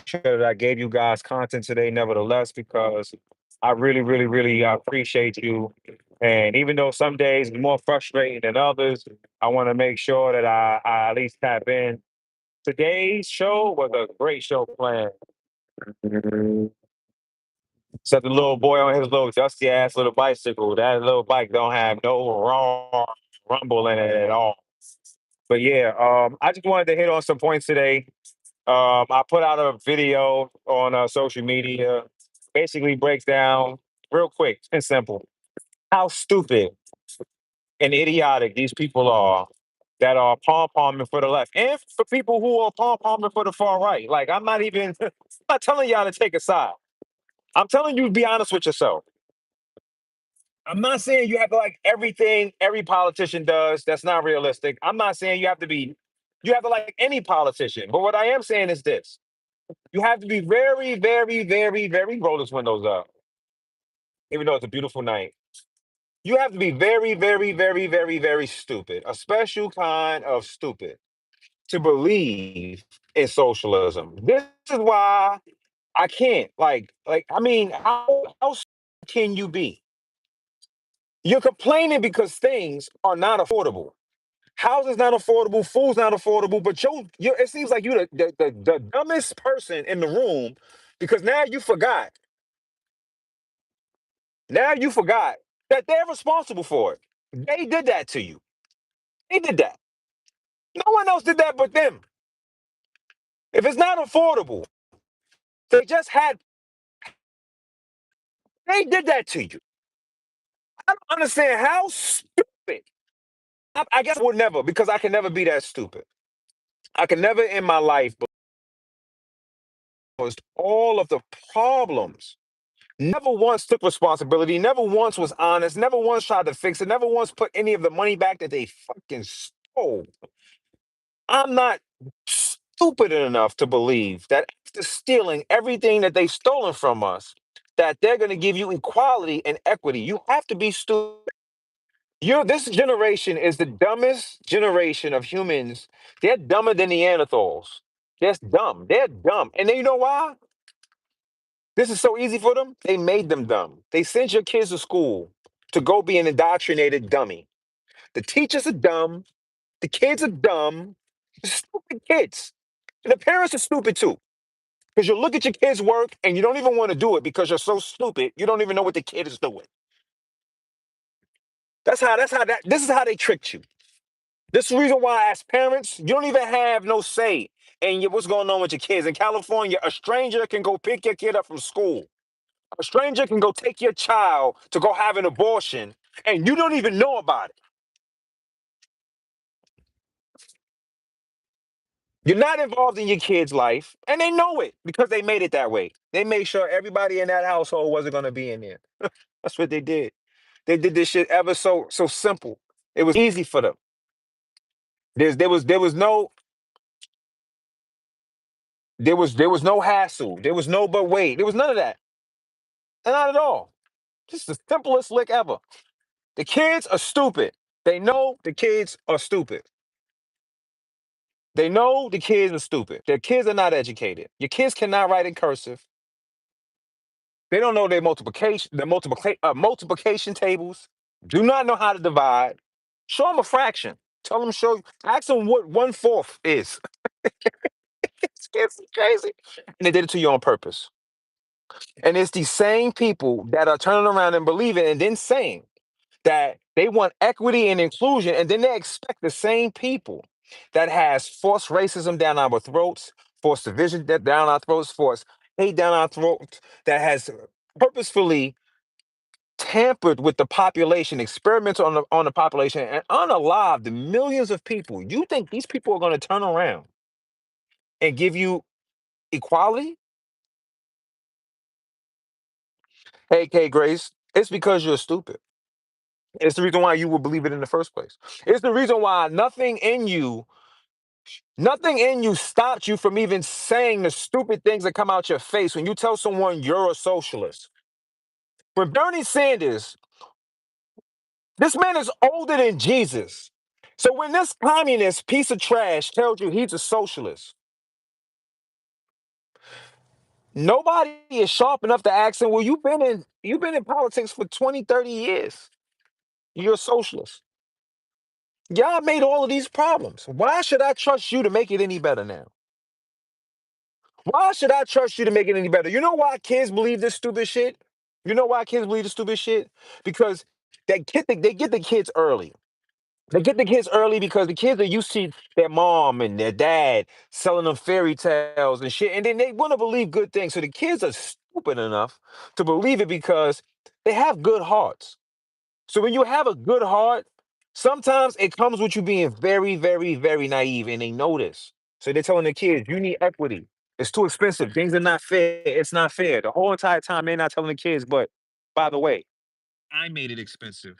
sure that I gave you guys content today, nevertheless, because I really, really, really appreciate you. And even though some days are more frustrating than others, I want to make sure that I at least tap in. Today's show was a great show planned. Except the little boy on his little dusty ass little bicycle. That little bike don't have no rumble in it at all. But yeah, I just wanted to hit on some points today. I put out a video on social media, basically breaks down real quick and simple how stupid and idiotic these people are that are pom pomming for the left and for people who are pom pomming for the far right. Like I'm not even, I'm not telling y'all to take a side. I'm telling you to be honest with yourself. I'm not saying you have to like everything every politician does. That's not realistic. I'm not saying you have to like any politician. But what I am saying is this: you have to be very, very, very, very roll those windows up, even though it's a beautiful night. You have to be very, very, very, very, very stupid, a special kind of stupid, to believe in socialism. This is why I can't. I mean, how stupid can you be? You're complaining because things are not affordable. Housing's not affordable, food's not affordable, but it seems like you're the dumbest person in the room because now you forgot that they're responsible for it. They did that to you. They did that. No one else did that but them. If it's not affordable, they just had, they did that to you. I don't understand how stupid. I guess I would never, because I can never be that stupid. I can never in my life all of the problems. Never once took responsibility, never once was honest, never once tried to fix it, never once put any of the money back that they fucking stole. I'm not stupid enough to believe that after stealing everything that they've stolen from us, that they're going to give you equality and equity. You have to be stupid. This generation is the dumbest generation of humans. They're dumber than Neanderthals. They're dumb. They're dumb. And then you know why? This is so easy for them. They made them dumb. They sent your kids to school to go be an indoctrinated dummy. The teachers are dumb. The kids are dumb. Stupid kids. And the parents are stupid too. Because you look at your kids' work and you don't even want to do it because you're so stupid. You don't even know what the kid is doing. This is how they tricked you. This is the reason why, as parents, you don't even have no say in what's going on with your kids. In California, a stranger can go pick your kid up from school. A stranger can go take your child to go have an abortion, and you don't even know about it. You're not involved in your kid's life, and they know it because they made it that way. They made sure everybody in that household wasn't going to be in there. That's what they did. They did this shit ever so simple. It was easy for them. There was no hassle. There was no but wait. There was none of that. Not at all. Just the simplest lick ever. The kids are stupid. They know the kids are stupid. They know the kids are stupid. Their kids are not educated. Your kids cannot write in cursive. They don't know multiplication tables. Do not know how to divide. Show them a fraction. Tell them ask them what 1/4 is. It's crazy. And they did it to you on purpose. And it's these same people that are turning around and believing and then saying that they want equity and inclusion, and then they expect the same people that has forced racism down our throats, forced division down our throats, forced hate down our throats, that has purposefully tampered with the population, experimented on the population, and unalive the millions of people. You think these people are going to turn around and give you equality? A.k.a. Grace, it's because you're stupid. It's the reason why you would believe it in the first place. It's the reason why nothing in you stopped you from even saying the stupid things that come out your face when you tell someone you're a socialist. When Bernie Sanders, this man is older than Jesus. So when this communist piece of trash tells you he's a socialist, Nobody is sharp enough to ask him, well, you've been in politics for 20, 30 years. You're a socialist. Y'all made all of these problems. Why should I trust you to make it any better now? Why should I trust you to make it any better? You know why kids believe this stupid shit? You know why kids believe this stupid shit? Because they get the kids early. They get the kids early because the kids are used to their mom and their dad selling them fairy tales and shit, and then they want to believe good things. So the kids are stupid enough to believe it because they have good hearts. So when you have a good heart, sometimes it comes with you being very, very, very naive, and they know this. So they're telling the kids, you need equity. It's too expensive. Things are not fair. It's not fair. The whole entire time they're not telling the kids, but by the way, I made it expensive.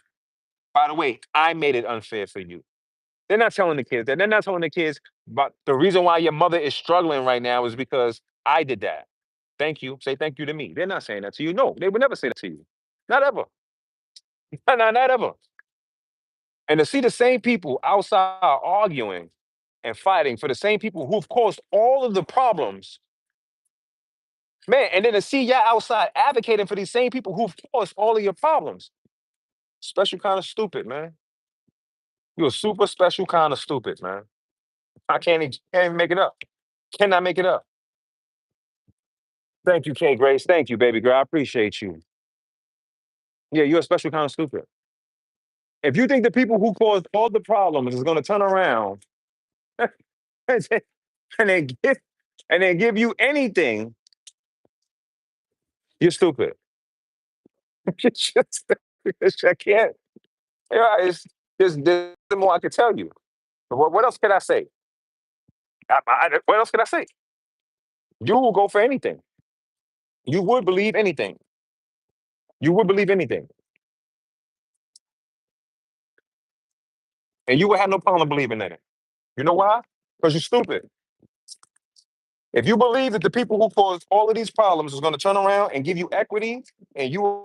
By the way, I made it unfair for you. They're not telling the kids that. They're not telling the kids, but the reason why your mother is struggling right now is because I did that. Thank you. Say thank you to me. They're not saying that to you. No, they would never say that to you. Not ever. Not ever. And to see the same people outside arguing and fighting for the same people who've caused all of the problems, man, and then to see y'all outside advocating for these same people who've caused all of your problems. Special kind of stupid, man. You're super special kind of stupid, man. Can't even make it up. Cannot make it up. Thank you, K Grace. Thank you, baby girl. I appreciate you. Yeah, you're a special kind of stupid. If you think the people who caused all the problems is gonna turn around and then give you anything, you're stupid. It's just, I can't. Yeah, there's more I could tell you. What else can I say? What else can I say? You will go for anything. You would believe anything. You would believe anything, and you would have no problem believing in it. You know why? Because you're stupid. If you believe that the people who caused all of these problems is going to turn around and give you equity, and you are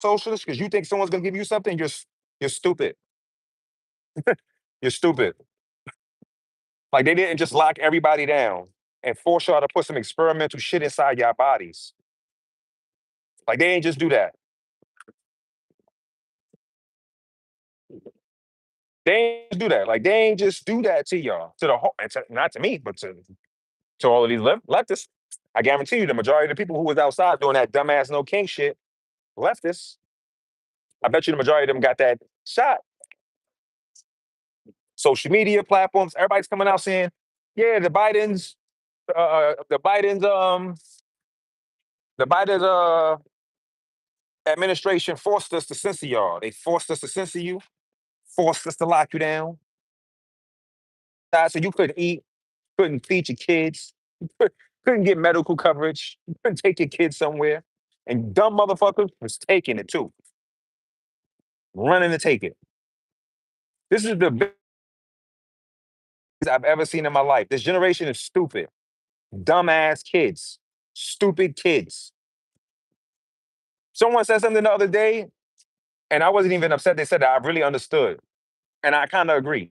socialist because you think someone's going to give you something, you're stupid. You're stupid. Like they didn't just lock everybody down and force y'all to put some experimental shit inside your bodies. Like they ain't just do that. They ain't do that. Like they ain't just do that to y'all. To the whole, not to me, but to all of these leftists. I guarantee you, the majority of the people who was outside doing that dumbass no king shit, leftists. I bet you the majority of them got that shot. Social media platforms, everybody's coming out saying, "Yeah, the Biden's, the Biden's administration forced us to censor y'all. They forced us to censor you, forced us to lock you down, so you couldn't eat, couldn't feed your kids, couldn't get medical coverage, you couldn't take your kids somewhere, and dumb motherfuckers was taking it too, running to take it. This is the biggest I've ever seen in my life. This generation is stupid, dumbass kids, stupid kids." Someone said something the other day, and I wasn't even upset. They said that I really understood, and I kind of agree.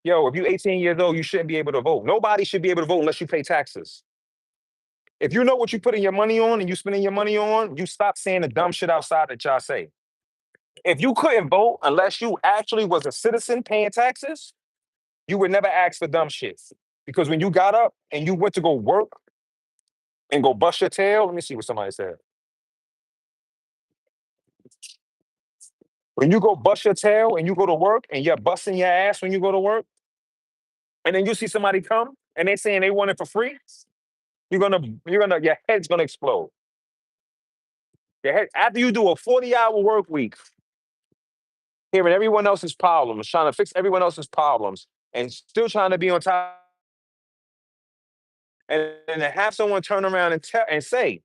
Yo, if you're 18 years old, you shouldn't be able to vote. Nobody should be able to vote unless you pay taxes. If you know what you're putting your money on and you spending your money on, you stop saying the dumb shit outside that y'all say. If you couldn't vote unless you actually was a citizen paying taxes, you would never ask for dumb shit. Because when you got up and you went to go work and go bust your tail, let me see what somebody said. When you go bust your tail and you go to work and you're busting your ass when you go to work, and then you see somebody come and they saying they want it for free, your head's gonna explode. Your head after you do a 40-hour work week, hearing everyone else's problems, trying to fix everyone else's problems, and still trying to be on top, and to have someone turn around and tell and say,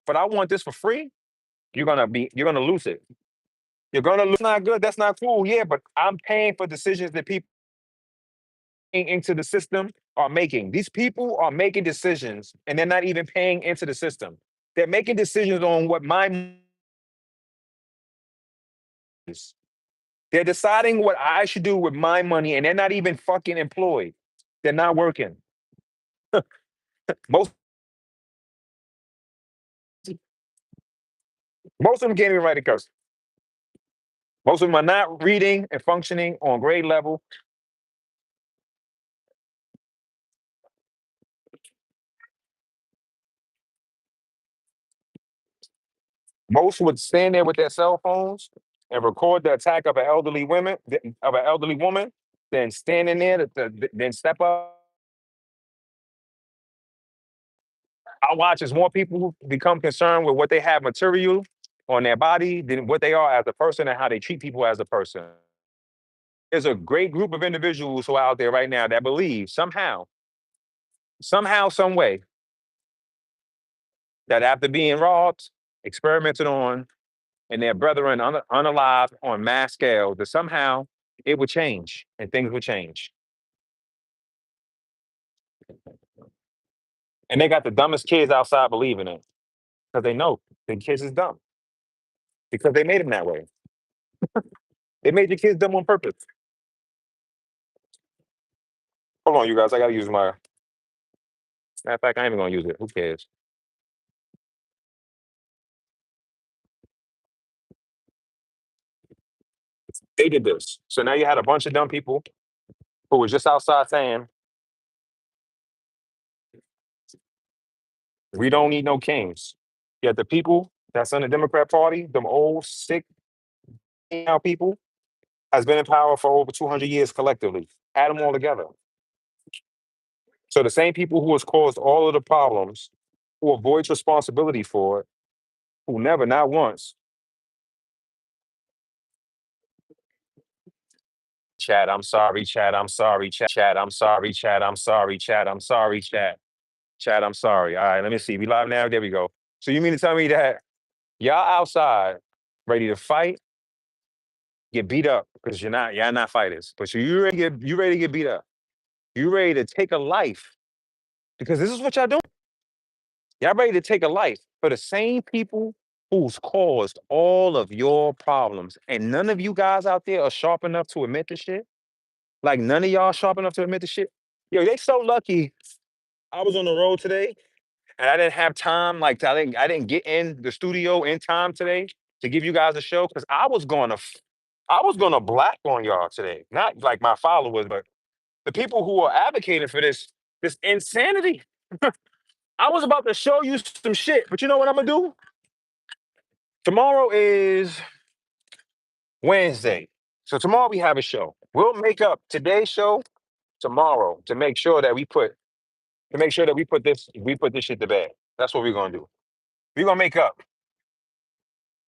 "But I want this for free," you're gonna lose it. You're gonna lose. Not good. That's not cool. Yeah, but I'm paying for decisions that people into the system are making. These people are making decisions, and they're not even paying into the system. They're making decisions on what my money is. They're deciding what I should do with my money, and they're not even fucking employed. They're not working. Most most of them can't even write a curse. Most of them are not reading and functioning on grade level. Most would stand there with their cell phones and record the attack of an elderly woman, then standing there, then step up. I watch as more people become concerned with what they have material on their body than what they are as a person and how they treat people as a person. There's a great group of individuals who are out there right now that believe somehow, some way, that after being robbed, experimented on, and their brethren unalive on mass scale, that somehow it would change and things would change. And they got the dumbest kids outside believing it because they know the kids is dumb because they made them that way. They made your kids dumb on purpose. Hold on, you guys. I got to use my. Matter of fact, I ain't even going to use it. Who cares? They did this. So now you had a bunch of dumb people who was just outside saying, we don't need no kings. Yet the people that's in the Democrat Party, them old, sick now people, has been in power for over 200 years collectively. Add them all together. So the same people who has caused all of the problems, who avoids responsibility for it, who never, not once, Chad, I'm sorry, Chad, I'm sorry, Chad, I'm sorry, Chad, I'm sorry, Chad, I'm sorry, Chad. Chad, I'm sorry. All right, let me see. We live now. There we go. So you mean to tell me that y'all outside ready to fight, get beat up because y'all not fighters. But so you ready to get beat up. You ready to take a life because this is what y'all doing. Y'all ready to take a life for the same people who's caused all of your problems. And none of you guys out there are sharp enough to admit the shit. Like none of y'all sharp enough to admit the shit. Yo, they so lucky. I was on the road today and I didn't have time. Like I didn't get in the studio in time today to give you guys a show because I was gonna black on y'all today. Not like my followers, but the people who are advocating for this insanity. I was about to show you some shit, but you know what I'm gonna do? Tomorrow is Wednesday. So tomorrow we have a show. We'll make up today's show tomorrow to make sure that we put this shit to bed. That's what we're gonna do. We're gonna make up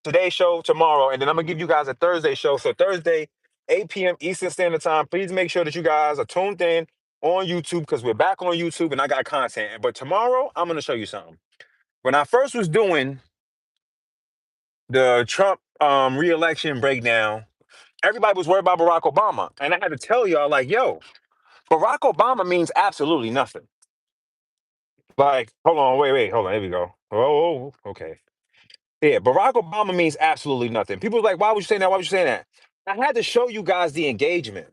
today's show tomorrow, and then I'm gonna give you guys a Thursday show. So Thursday, 8 p.m. Eastern Standard Time. Please make sure that you guys are tuned in on YouTube because we're back on YouTube and I got content. But tomorrow, I'm gonna show you something. When I first was doing the Trump re-election breakdown, everybody was worried about Barack Obama. And I had to tell y'all, like, yo, Barack Obama means absolutely nothing. Like, hold on, wait, hold on, here we go. Okay. Yeah, Barack Obama means absolutely nothing. People are like, why would you say that? Why would you say that? I had to show you guys the engagement.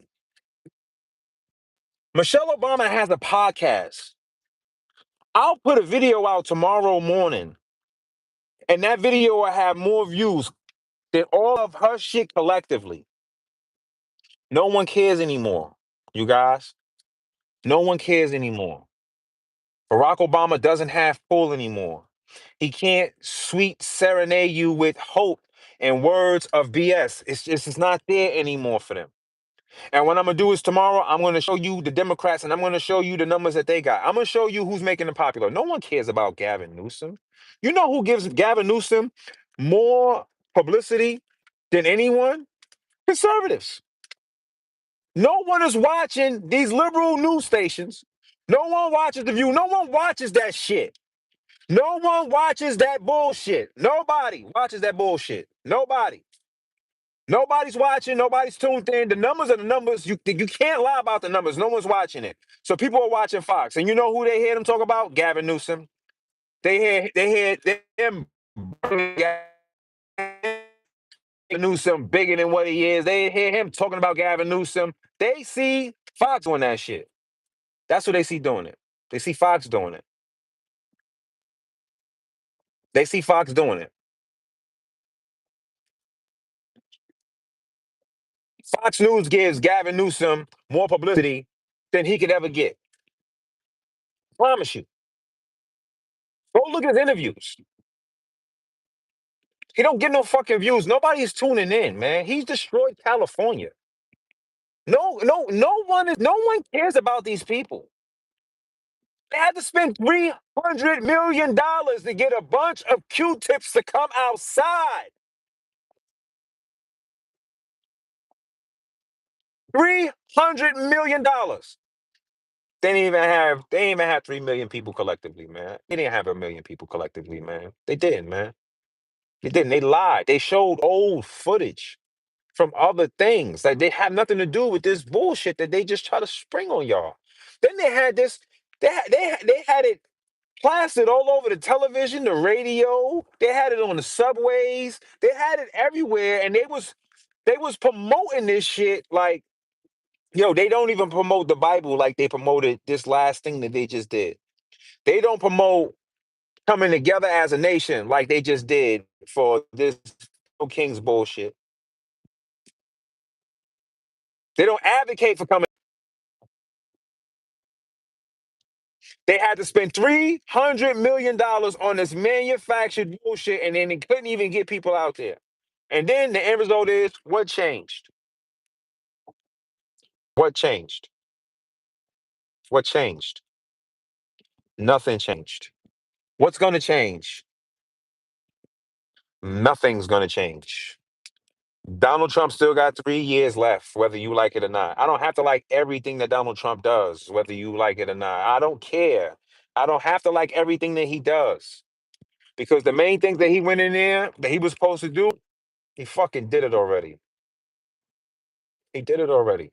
Michelle Obama has a podcast. I'll put a video out tomorrow morning, and that video will have more views than all of her shit collectively. No one cares anymore, you guys. No one cares anymore. Barack Obama doesn't have pull anymore. He can't sweet serenade you with hope and words of BS. It's not there anymore for them. And what I'm gonna do is tomorrow, I'm gonna show you the Democrats and I'm gonna show you the numbers that they got. I'm gonna show you who's making them popular. No one cares about Gavin Newsom. You know who gives Gavin Newsom more publicity than anyone? Conservatives. No one is watching these liberal news stations. No one watches The View. No one watches that shit. No one watches that bullshit. Nobody watches that bullshit. Nobody. Nobody's watching. Nobody's tuned in. The numbers are the numbers. You can't lie about the numbers. No one's watching it. So people are watching Fox, and you know who they hear them talk about? Gavin Newsom. They hear them. Gavin Newsom bigger than what he is. They hear him talking about Gavin Newsom. They see Fox on that shit. That's what they see doing it. They see Fox doing it. They see Fox doing it. Fox News gives Gavin Newsom more publicity than he could ever get. Promise you. Go look at his interviews. He don't get no fucking views. Nobody's tuning in, man. He's destroyed California. No one cares about these people. They had to spend $300 million to get a bunch of Q-tips to come outside. $300 million. They didn't even have 3 million people collectively, man. They didn't have 1 million people collectively, man. They didn't, man. They didn't. They lied. They showed old footage from other things. Like they have nothing to do with this bullshit that they just try to spring on y'all. Then they had this, they had it plastered all over the television, the radio. They had it on the subways. They had it everywhere, and they was promoting this shit like, yo, they don't even promote the Bible like they promoted this last thing that they just did. They don't promote coming together as a nation like they just did for this King's bullshit. They don't advocate for coming. They had to spend $300 million on this manufactured bullshit, and then they couldn't even get people out there. And then the end result is what changed? What changed? What changed? Nothing changed. What's going to change? Nothing's going to change. Donald Trump still got 3 years left, whether you like it or not. I don't have to like everything that Donald Trump does, whether you like it or not. I don't care. I don't have to like everything that he does. Because the main things that he went in there that he was supposed to do, he fucking did it already. He did it already.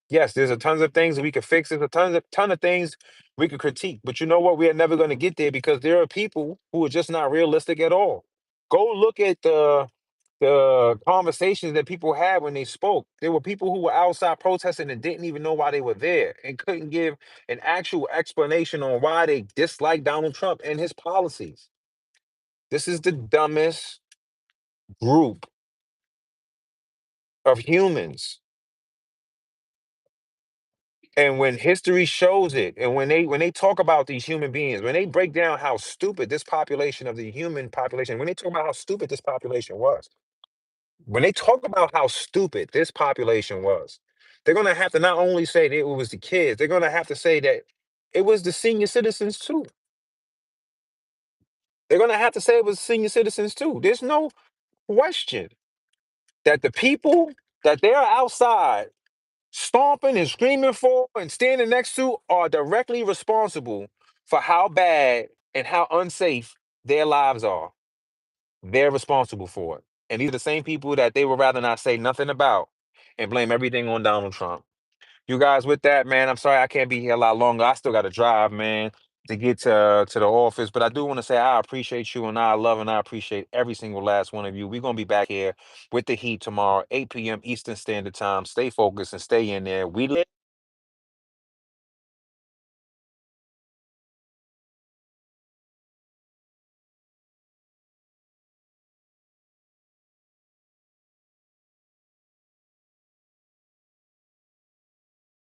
Yes, there's a tons of things that we could fix. There's a ton of things we could critique. But you know what? We are never going to get there because there are people who are just not realistic at all. Go look at the conversations that people had when they spoke. There were people who were outside protesting and didn't even know why they were there and couldn't give an actual explanation on why they dislike Donald Trump and his policies. This is the dumbest group of humans. And when history shows it, and when they talk about these human beings, when they break down how stupid this population of the human population, when they talk about how stupid this population was, when they talk about how stupid this population was, they're gonna have to not only say that it was the kids, they're gonna have to say that it was the senior citizens too. They're gonna have to say it was senior citizens too. There's no question that the people that they're outside stomping and screaming for and standing next to are directly responsible for how bad and how unsafe their lives are. They're responsible for it. And these are the same people that they would rather not say nothing about and blame everything on Donald Trump. You guys with that, man, I'm sorry I can't be here a lot longer. I still got to drive, man, to get to the office. But I do want to say I appreciate you and I love and I appreciate every single last one of you. We're going to be back here with the heat tomorrow, 8 p.m. Eastern Standard Time. Stay focused and stay in there. We live.